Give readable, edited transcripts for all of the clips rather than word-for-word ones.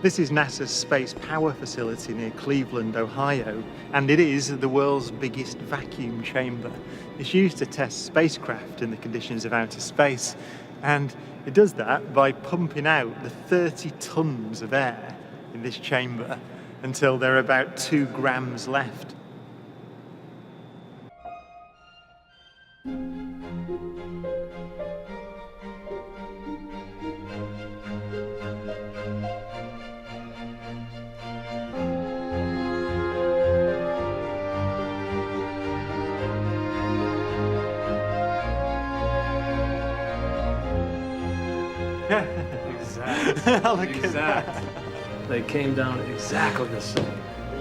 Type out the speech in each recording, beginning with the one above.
This is NASA's Space Power Facility near Cleveland, Ohio, and it is the world's biggest vacuum chamber. It's used to test spacecraft in the conditions of outer space, and it does that by pumping out the 30 tons of air in this chamber until there are about 2 grams left. Exactly. They came down exactly the same.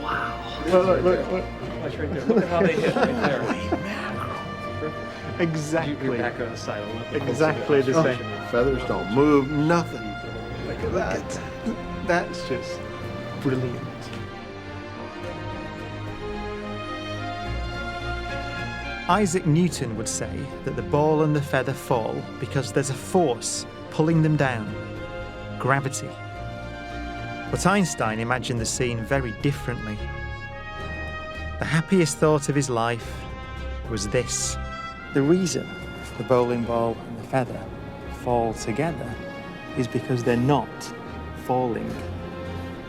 Wow. Look. Watch right there. Look at how they hit right there. Exactly. You're back on the side. Exactly the same. Feathers don't move, nothing. Look at that. That's just brilliant. Isaac Newton would say that the ball and the feather fall because there's a force pulling them down. Gravity. But Einstein imagined the scene very differently. The happiest thought of his life was this. The reason the bowling ball and the feather fall together is because they're not falling.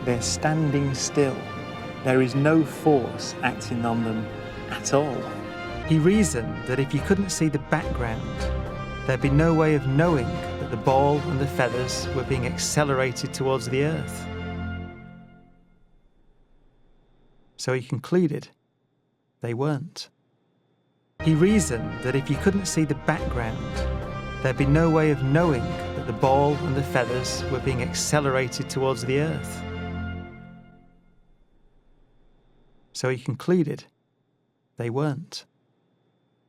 They're standing still. There is no force acting on them at all. He reasoned that if you couldn't see the background, there'd be no way of knowing that the ball and the feathers were being accelerated towards the Earth. So he concluded they weren't. He reasoned that if you couldn't see the background, there'd be no way of knowing that the ball and the feathers were being accelerated towards the Earth. So he concluded they weren't.